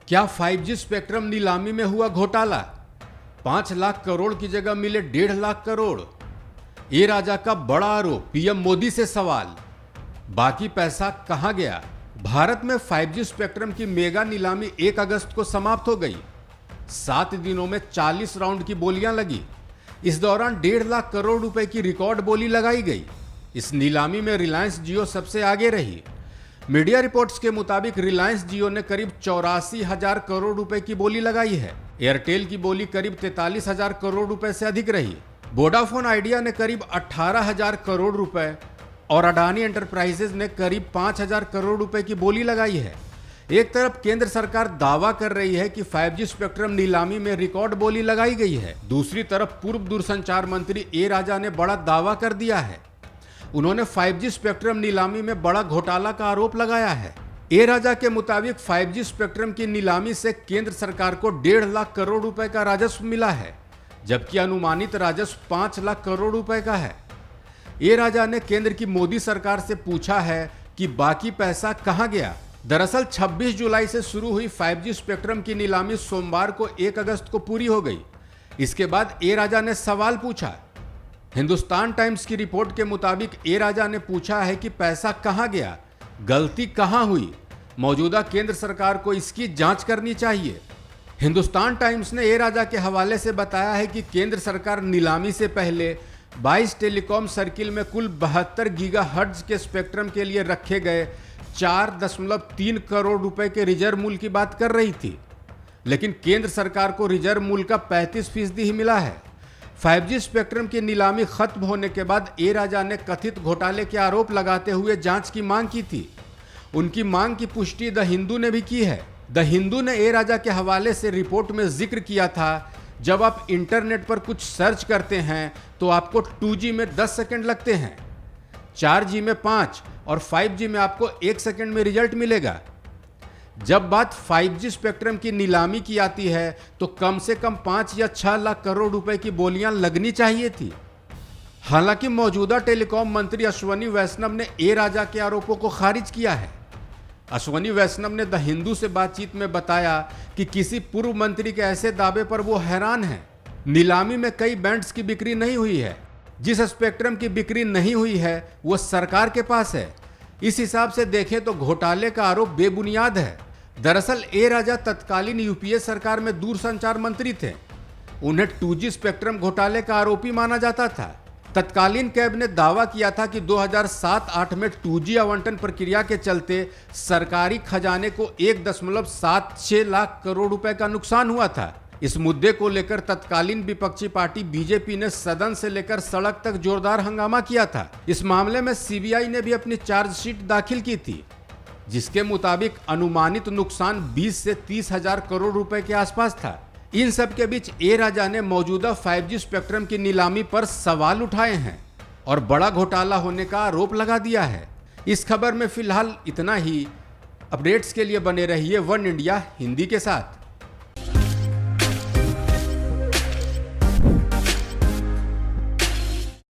क्या 5G spectrum नीलामी में हुआ घोटाला? 5 लाख करोड़ की जगह मिले 1.5 लाख करोड़। ए राजा का बड़ा आरोप, पीएम मोदी से सवाल। बाकी पैसा कहां गया? भारत में 5G स्पेक्ट्रम की मेगा नीलामी 1 अगस्त को समाप्त हो गई। 7 दिनों में 40 राउंड की बोलियां लगी। इस दौरान 1.5 लाख करोड़ रुपए की रिकॉर्ड बोली लगाई गई। इस नीलामी में रिलायंस जियो सबसे आगे रही। मीडिया रिपोर्ट्स के मुताबिक रिलायंस जियो ने करीब 84,000 करोड़ रुपए की बोली लगाई है। एयरटेल की बोली करीब 43,000 करोड़ रुपए से अधिक रही। वोडाफोन आइडिया ने करीब 18,000 करोड़ रुपए और अडानी एंटरप्राइजेज ने करीब 5,000 करोड़ रुपए की बोली लगाई है। एक तरफ केंद्र सरकार दावा कर रही है कि 5G स्पेक्ट्रम नीलामी में रिकॉर्ड बोली लगाई गई है। दूसरी तरफ पूर्व दूरसंचार मंत्री ए राजा ने बड़ा दावा कर दिया है। उन्होंने 5G स्पेक्ट्रम नीलामी में बड़ा घोटाला का आरोप लगाया है। ए राजा के मुताबिक 5G स्पेक्ट्रम की नीलामी से केंद्र सरकार को 1.5 लाख करोड़ रुपए का राजस्व मिला है, जबकि अनुमानित राजस्व 5 लाख करोड़ रुपए का है। ए राजा ने केंद्र की मोदी सरकार से पूछा है कि बाकी पैसा कहां गया। दरअसल 26 जुलाई से शुरू हुई 5G स्पेक्ट्रम की नीलामी सोमवार को 1 अगस्त को पूरी हो गई। इसके बाद ए राजा ने सवाल पूछा। हिंदुस्तान टाइम्स की रिपोर्ट के मुताबिक ए राजा ने पूछा है कि पैसा कहां गया, गलती कहां हुई। मौजूदा केंद्र सरकार को इसकी जांच करनी चाहिए। हिंदुस्तान टाइम्स ने ए राजा के हवाले से बताया है कि केंद्र सरकार नीलामी से पहले 22 टेलीकॉम सर्किल में कुल 72 गीगाहर्ट्ज के स्पेक्ट्रम के लिए रखे गए 4.3 करोड़ रुपए के रिजर्व मूल्य की बात कर रही थी, लेकिन केंद्र सरकार को रिजर्व मूल्य का 35% ही मिला है। 5G स्पेक्ट्रम की नीलामी खत्म होने के बाद ए राजा ने कथित घोटाले के आरोप लगाते हुए जांच की मांग की थी। उनकी मांग की पुष्टि द हिंदू ने भी की है। द हिंदू ने ए राजा के हवाले से रिपोर्ट में जिक्र किया था, जब आप इंटरनेट पर कुछ सर्च करते हैं तो आपको 2G में 10 सेकंड लगते हैं, 4G में 5 और 5G में आपको 1 सेकंड में रिजल्ट मिलेगा। जब बात 5G स्पेक्ट्रम की नीलामी की आती है तो कम से कम 5 या 6 लाख करोड़ रुपए की बोलियां लगनी चाहिए थी। हालांकि मौजूदा टेलीकॉम मंत्री अश्वनी वैष्णव ने ए राजा के आरोपों को खारिज किया है। अश्वनी वैष्णव ने द हिंदू से बातचीत में बताया कि किसी पूर्व मंत्री के ऐसे दावे पर वो हैरान हैं। नीलामी में कई बैंड्स की बिक्री नहीं हुई है। जिस स्पेक्ट्रम की बिक्री नहीं हुई है वो सरकार के पास है। इस हिसाब से देखें तो घोटाले का आरोप बेबुनियाद है। दरअसल ए राजा तत्कालीन यूपीए सरकार में दूरसंचार मंत्री थे। उन्हें 2G स्पेक्ट्रम घोटाले का आरोपी माना जाता था। तत्कालीन कैब ने दावा किया था कि 2007-8 में 2G आवंटन प्रक्रिया के चलते सरकारी खजाने को 1.76 लाख करोड़ रुपए का नुकसान हुआ था। इस मुद्दे को लेकर तत्कालीन विपक्षी पार्टी बीजेपी ने सदन से लेकर सड़क तक जोरदार हंगामा किया था। इस मामले में सीबीआई ने भी अपनी चार्जशीट दाखिल की थी, जिसके मुताबिक अनुमानित नुकसान 20 से 30 हजार करोड़ रुपए के आसपास था। इन सब के बीच ए राजा ने मौजूदा 5G स्पेक्ट्रम की नीलामी पर सवाल उठाए हैं और बड़ा घोटाला होने का आरोप लगा दिया है। इस खबर में फिलहाल इतना ही। अपडेट्स के लिए बने रहिए वन इंडिया हिंदी के साथ।